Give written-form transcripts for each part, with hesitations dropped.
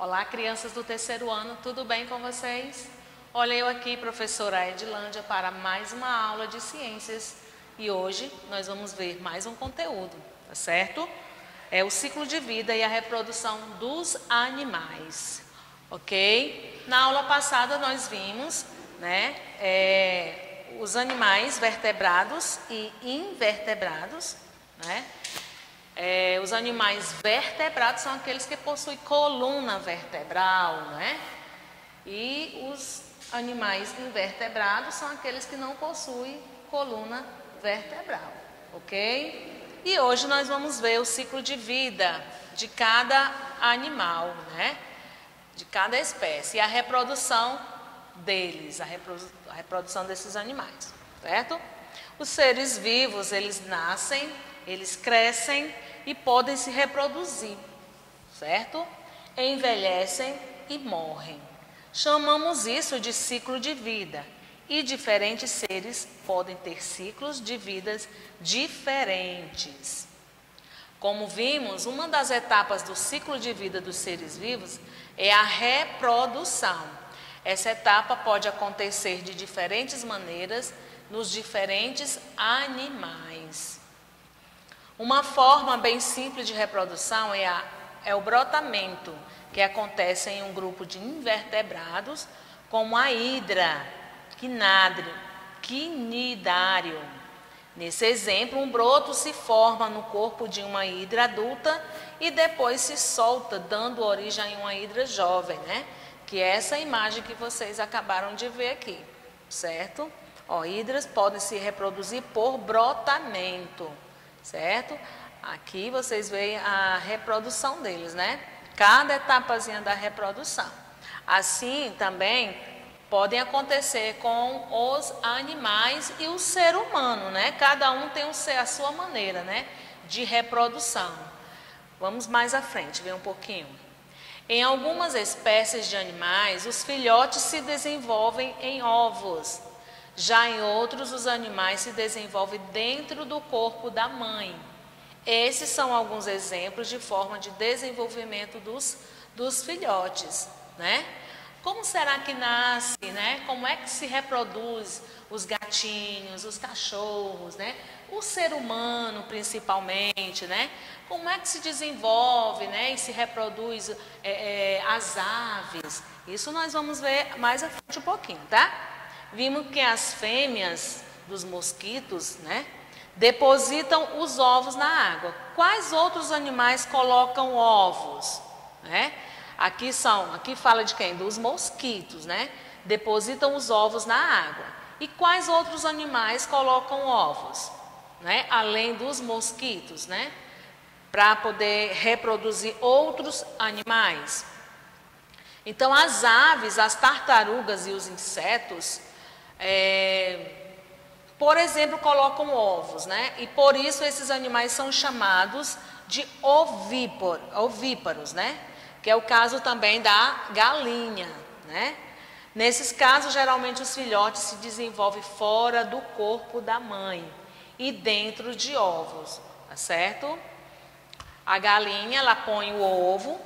Olá, crianças do terceiro ano, tudo bem com vocês? Olha eu aqui, professora Edilândia, para mais uma aula de ciências. E hoje nós vamos ver mais um conteúdo, tá certo? É o ciclo de vida e a reprodução dos animais, ok? Na aula passada nós vimos, os animais vertebrados e invertebrados, os animais vertebrados são aqueles que possuem coluna vertebral, E os animais invertebrados são aqueles que não possuem coluna vertebral, ok? E hoje nós vamos ver o ciclo de vida de cada animal, De cada espécie e a reprodução deles, a reprodução desses animais, certo? Os seres vivos, eles nascem, eles crescem e podem se reproduzir, certo? Envelhecem e morrem. Chamamos isso de ciclo de vida. E diferentes seres podem ter ciclos de vidas diferentes. Como vimos, uma das etapas do ciclo de vida dos seres vivos é a reprodução. Essa etapa pode acontecer de diferentes maneiras nos diferentes animais. Uma forma bem simples de reprodução é o brotamento, que acontece em um grupo de invertebrados, como a hidra, quinidário. Nesse exemplo, um broto se forma no corpo de uma hidra adulta e depois se solta, dando origem a uma hidra jovem, Que é essa imagem que vocês acabaram de ver aqui, certo? Hidras podem se reproduzir por brotamento, certo? Aqui vocês veem a reprodução deles, Cada etapazinha da reprodução. Assim também podem acontecer com os animais e o ser humano, Cada um tem a sua maneira, de reprodução. Vamos mais à frente, ver um pouquinho. Em algumas espécies de animais, os filhotes se desenvolvem em ovos. Já em outros, os animais se desenvolvem dentro do corpo da mãe. Esses são alguns exemplos de forma de desenvolvimento dos filhotes, Como será que nasce, Como é que se reproduz os gatinhos, os cachorros, O ser humano principalmente, Como é que se desenvolve, e se reproduz as aves? Isso nós vamos ver mais à frente um pouquinho, tá? Vimos que as fêmeas dos mosquitos, depositam os ovos na água. Quais outros animais colocam ovos, Aqui fala de quem? Dos mosquitos, Depositam os ovos na água. E quais outros animais colocam ovos, Além dos mosquitos, Para poder reproduzir outros animais. Então, as aves, as tartarugas e os insetos, por exemplo, colocam ovos, E por isso esses animais são chamados de ovíparos, Que é o caso também da galinha, Nesses casos, geralmente os filhotes se desenvolvem fora do corpo da mãe e dentro de ovos, tá certo? A galinha, ela põe o ovo,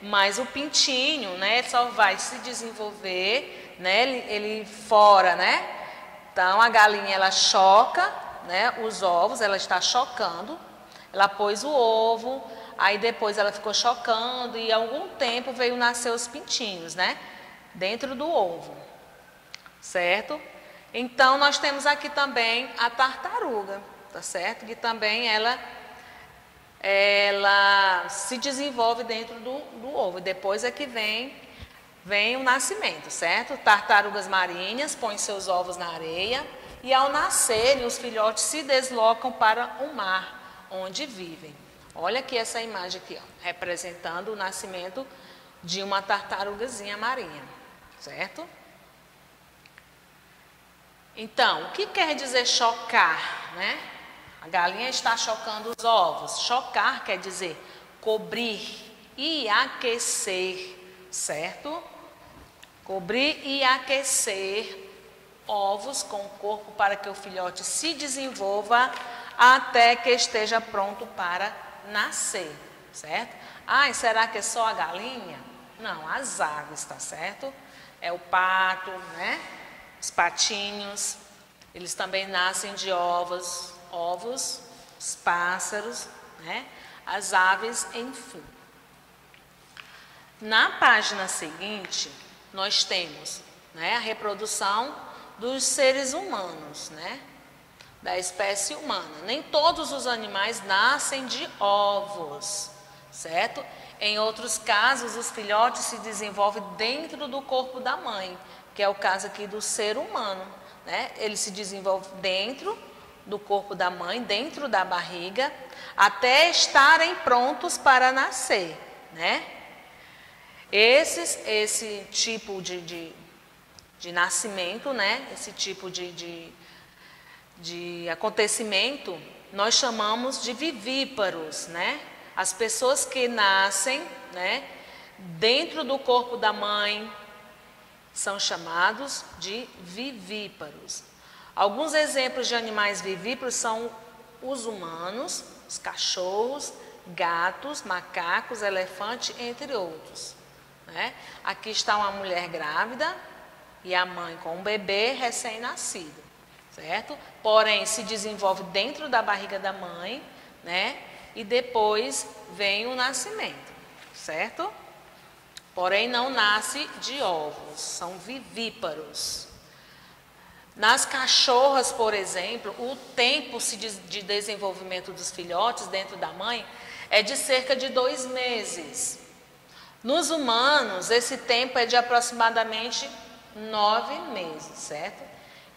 mas o pintinho, só vai se desenvolver, ele fora, Então, a galinha, ela choca, os ovos, ela está chocando, ela pôs o ovo, aí depois ela ficou chocando e algum tempo veio nascer os pintinhos, Dentro do ovo, certo? Então, nós temos aqui também a tartaruga, tá certo? Que também ela se desenvolve dentro do ovo, depois é que vem o nascimento, certo? Tartarugas marinhas põem seus ovos na areia e ao nascerem os filhotes se deslocam para o mar, onde vivem. Olha aqui essa imagem aqui, representando o nascimento de uma tartarugazinha marinha, certo? Então, o que quer dizer chocar, A galinha está chocando os ovos. Chocar quer dizer cobrir e aquecer, certo? Cobrir e aquecer ovos com o corpo para que o filhote se desenvolva até que esteja pronto para nascer, certo? Ah, e será que é só a galinha? Não, as aves, tá certo? É o pato, né? Os patinhos, eles também nascem de ovos, os pássaros, né? As aves, enfim. Na página seguinte, nós temos, né, a reprodução dos seres humanos, né? Da espécie humana. Nem todos os animais nascem de ovos, certo? Em outros casos, os filhotes se desenvolvem dentro do corpo da mãe, que é o caso aqui do ser humano, né? Ele se desenvolve dentro do corpo da mãe, dentro da barriga, até estarem prontos para nascer, né? Esse tipo de nascimento, né? Esse tipo de acontecimento, nós chamamos de vivíparos, né? As pessoas que nascem, né, dentro do corpo da mãe são chamados de vivíparos. Alguns exemplos de animais vivíparos são os humanos, os cachorros, gatos, macacos, elefante, entre outros, né? Aqui está uma mulher grávida e a mãe com um bebê recém-nascido, certo? Porém, se desenvolve dentro da barriga da mãe, né? E depois vem o nascimento, certo? Porém, não nasce de ovos, são vivíparos. Nas cachorras, por exemplo, o tempo de desenvolvimento dos filhotes dentro da mãe é de cerca de 2 meses. Nos humanos, esse tempo é de aproximadamente 9 meses, certo?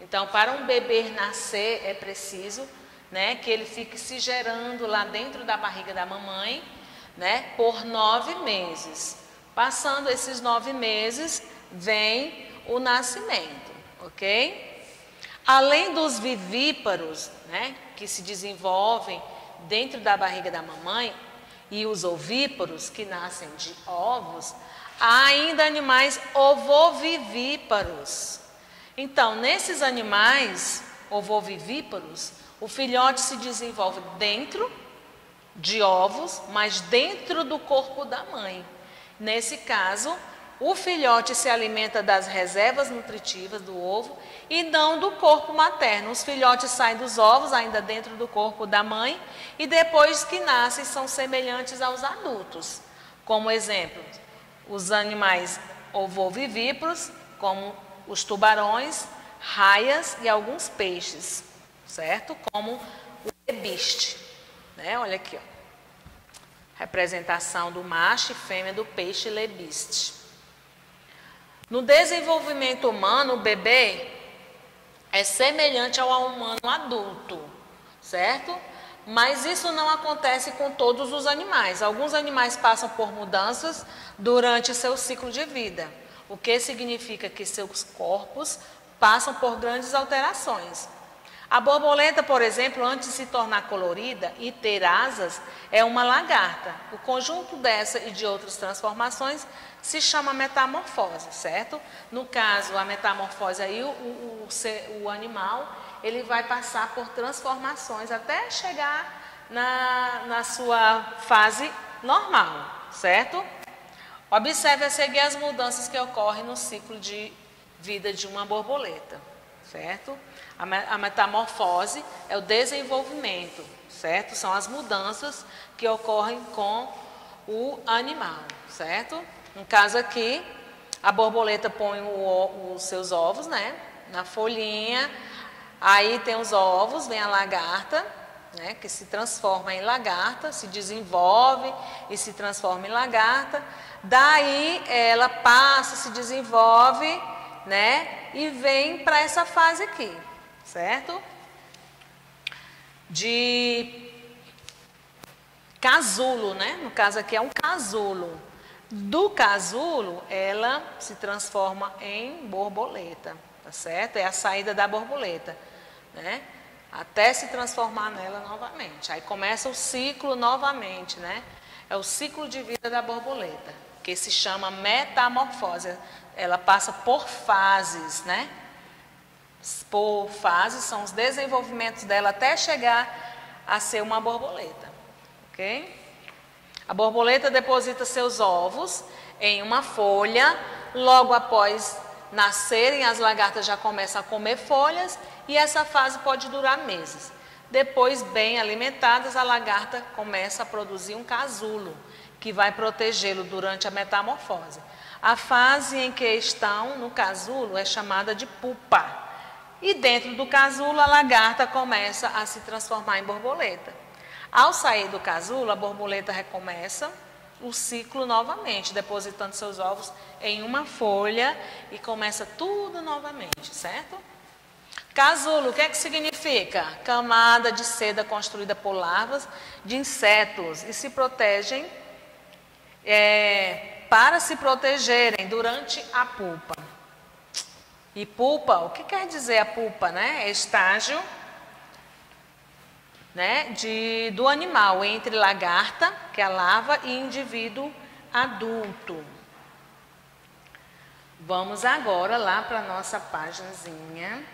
Então, para um bebê nascer, é preciso, né, que ele fique se gerando lá dentro da barriga da mamãe, né, por 9 meses. Passando esses 9 meses, vem o nascimento, ok? Além dos vivíparos, né, que se desenvolvem dentro da barriga da mamãe, e os ovíparos, que nascem de ovos, há ainda animais ovovivíparos. Então, nesses animais ovovivíparos, o filhote se desenvolve dentro de ovos, mas dentro do corpo da mãe. Nesse caso, o filhote se alimenta das reservas nutritivas do ovo e não do corpo materno. Os filhotes saem dos ovos, ainda dentro do corpo da mãe, e depois que nascem são semelhantes aos adultos. Como exemplo, os animais ovovivíparos, como os tubarões, raias e alguns peixes, certo? Como o lebiste, né? Olha aqui, ó. Representação do macho e fêmea do peixe lebiste. No desenvolvimento humano, o bebê é semelhante ao humano adulto, certo? Mas isso não acontece com todos os animais. Alguns animais passam por mudanças durante seu ciclo de vida, o que significa que seus corpos passam por grandes alterações. A borboleta, por exemplo, antes de se tornar colorida e ter asas, é uma lagarta. O conjunto dessa e de outras transformações se chama metamorfose, certo? No caso, a metamorfose aí, o animal, ele vai passar por transformações até chegar na sua fase normal, certo? Observe a seguir as mudanças que ocorrem no ciclo de vida de uma borboleta, certo? A metamorfose é o desenvolvimento, certo? São as mudanças que ocorrem com o animal, certo? No caso aqui, a borboleta põe os seus ovos, né, na folhinha, aí tem os ovos, vem a lagarta, né, que se transforma em lagarta, se desenvolve e se transforma em lagarta. Daí ela passa, se desenvolve, né, e vem para essa fase aqui, certo? De casulo, né? No caso aqui é um casulo. Do casulo, ela se transforma em borboleta, tá certo? É a saída da borboleta, né? Até se transformar nela novamente. Aí começa o ciclo novamente, né? É o ciclo de vida da borboleta, que se chama metamorfose. Ela passa por fases, né? Por fases, são os desenvolvimentos dela até chegar a ser uma borboleta, ok? A borboleta deposita seus ovos, em uma folha. Logo após nascerem, as lagartas já começam a comer folhas e essa fase pode durar meses. Depois, bem alimentadas, a lagarta começa a produzir um casulo, que vai protegê-lo durante a metamorfose. A fase em que estão no casulo é chamada de pupa. E dentro do casulo, a lagarta começa a se transformar em borboleta. Ao sair do casulo, a borboleta recomeça o ciclo novamente, depositando seus ovos em uma folha e começa tudo novamente, certo? Casulo, o que é que significa? Camada de seda construída por larvas de insetos e se protegem, para se protegerem durante a pupa. E pupa, o que quer dizer a pupa, né? É estágio, né, do animal entre lagarta, que é a larva, e indivíduo adulto. Vamos agora lá para a nossa páginazinha,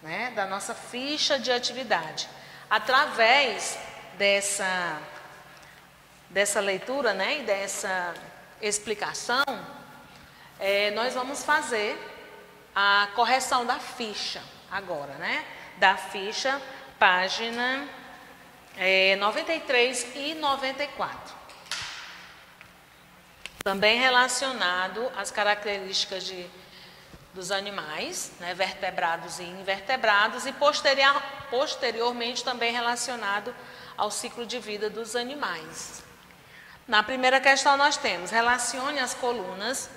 né, da nossa ficha de atividade. Através dessa leitura, né, e dessa explicação, nós vamos fazer a correção da ficha agora, né, da ficha, página 93 e 94. Também relacionado às características dos animais, né, vertebrados e invertebrados, e posteriormente também relacionado ao ciclo de vida dos animais. Na primeira questão nós temos: relacione as colunas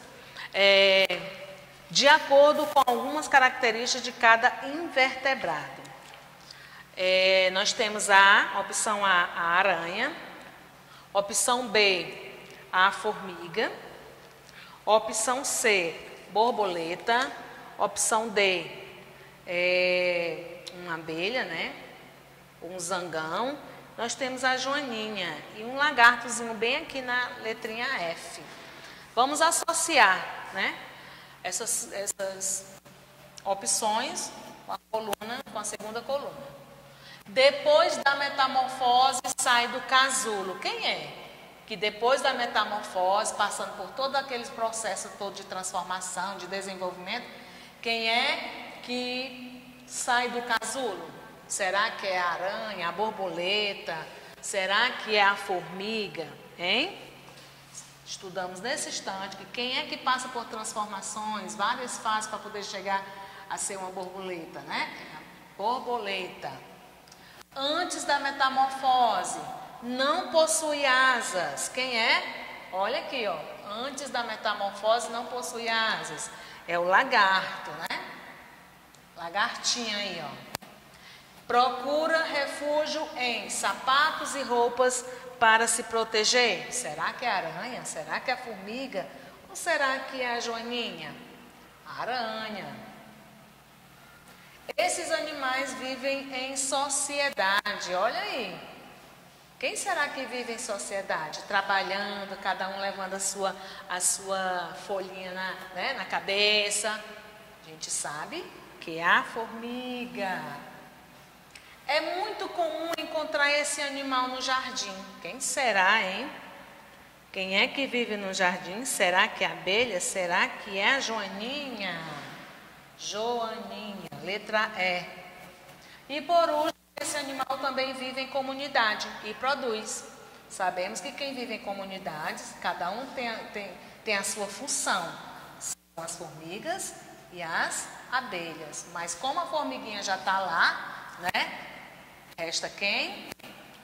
de acordo com algumas características de cada invertebrado. Nós temos a opção A, a aranha, opção B, a formiga, opção C, borboleta, opção D, uma abelha, né? Um zangão. Nós temos a joaninha e um lagartozinho bem aqui na letrinha F. Vamos associar, né, essas opções com a coluna, com a segunda coluna. Depois da metamorfose sai do casulo. Quem é que depois da metamorfose, passando por todo aquele processo todo de transformação, de desenvolvimento, quem é que sai do casulo? Será que é a aranha, a borboleta? Será que é a formiga? Hein? Estudamos nesse instante que quem é que passa por transformações, várias fases para poder chegar a ser uma borboleta, né? Borboleta. Antes da metamorfose, não possui asas. Quem é? Olha aqui, ó. Antes da metamorfose, não possui asas. É o lagarto, né? Lagartinho aí, ó. Procura refúgio em sapatos e roupas para se proteger. Será que é a aranha? Será que é a formiga? Ou será que é a joaninha? A aranha. Esses animais vivem em sociedade, olha aí. Quem será que vive em sociedade? Trabalhando, cada um levando a sua folhinha na cabeça. A gente sabe que é a formiga. É muito comum encontrar esse animal no jardim. Quem será, hein? Quem é que vive no jardim? Será que é a abelha? Será que é a joaninha? Joaninha, letra E. E por último, esse animal também vive em comunidade e produz. Sabemos que quem vive em comunidades, cada um tem a sua função. São as formigas e as abelhas. Mas como a formiguinha já está lá, né? Resta quem?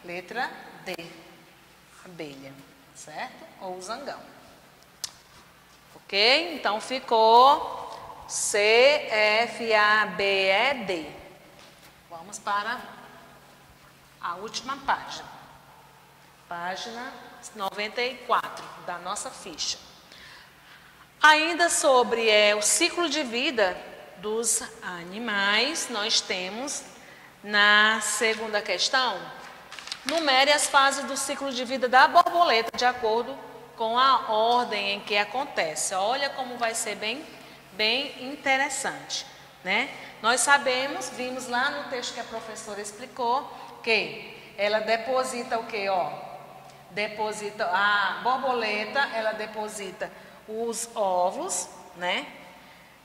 Letra D. Abelha, certo? Ou zangão. Ok? Então ficou C, F, A, B, E, D. Vamos para a última página. Página 94 da nossa ficha. Ainda sobre o ciclo de vida dos animais, nós temos na segunda questão: numere as fases do ciclo de vida da borboleta de acordo com a ordem em que acontece. Olha como vai ser bem interessante, né? Nós sabemos, vimos lá no texto que a professora explicou, que ela deposita o quê? Ó, deposita, a borboleta, ela deposita os óvulos, né?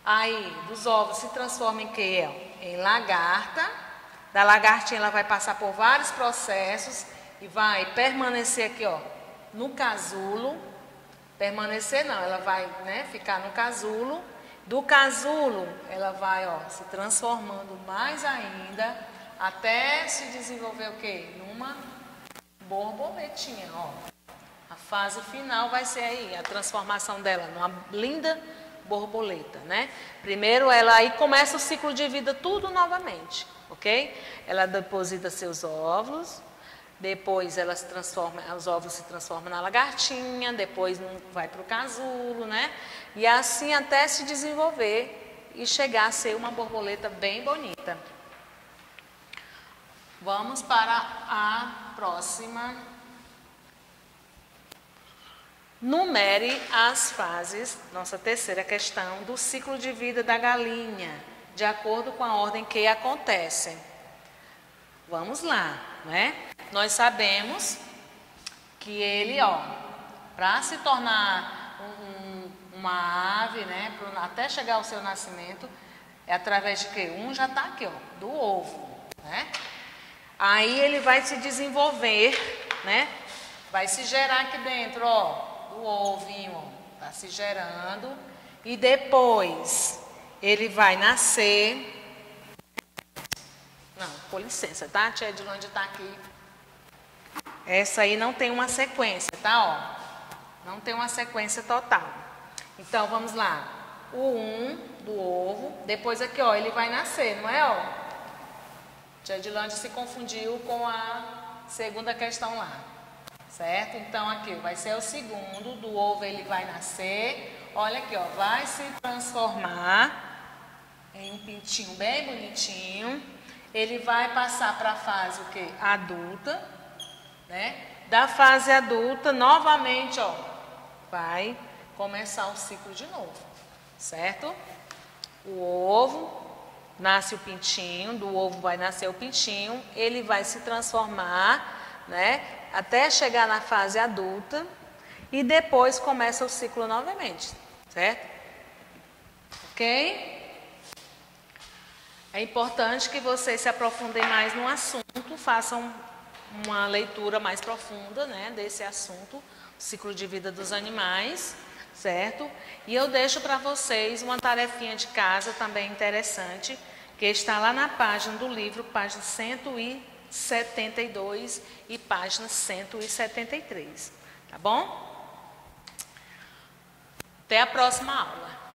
Aí, dos óvulos se transforma em quê? Em lagarta. Da lagartinha ela vai passar por vários processos e vai permanecer aqui, ó, no casulo. Permanecer não, ela vai, né, ficar no casulo. Do casulo, ela vai, ó, se transformando mais ainda, até se desenvolver o quê? Numa borboletinha, ó. A fase final vai ser aí, a transformação dela numa linda borboleta, né? Primeiro ela aí começa o ciclo de vida tudo novamente, ok? Ela deposita seus óvulos, depois ela se transforma, os óvulos se transformam na lagartinha, depois vai para o casulo, né? E assim até se desenvolver e chegar a ser uma borboleta bem bonita. Vamos para a próxima. Numere as fases, nossa terceira questão, do ciclo de vida da galinha, de acordo com a ordem que acontecem. Vamos lá, né? Nós sabemos que ele, ó, para se tornar uma ave, né, até chegar ao seu nascimento, é através de quê? Já está aqui, ó, do ovo, né? Aí ele vai se desenvolver, né? Vai se gerar aqui dentro, ó, do ovinho, ó, tá se gerando. E depois ele vai nascer. Não, com licença, tá? Tia Edilândia está aqui. Essa aí não tem uma sequência, tá? Ó, não tem uma sequência total. Então, vamos lá. O do ovo. Depois aqui, ó, ele vai nascer, não é, ó? Tia Edilândia se confundiu com a segunda questão lá. Certo? Então, aqui vai ser o segundo. Do ovo ele vai nascer. Olha aqui, ó, vai se transformar em um pintinho bem bonitinho. Ele vai passar para a fase o quê? Adulta, né? Da fase adulta, novamente, ó, vai começar o ciclo de novo, certo? O ovo, nasce o pintinho, do ovo vai nascer o pintinho, ele vai se transformar, né? Até chegar na fase adulta e depois começa o ciclo novamente, certo? Ok? É importante que vocês se aprofundem mais no assunto, façam uma leitura mais profunda, né, desse assunto, o ciclo de vida dos animais, certo? E eu deixo para vocês uma tarefinha de casa também interessante, que está lá na página do livro, página 172 e página 173, tá bom? Até a próxima aula.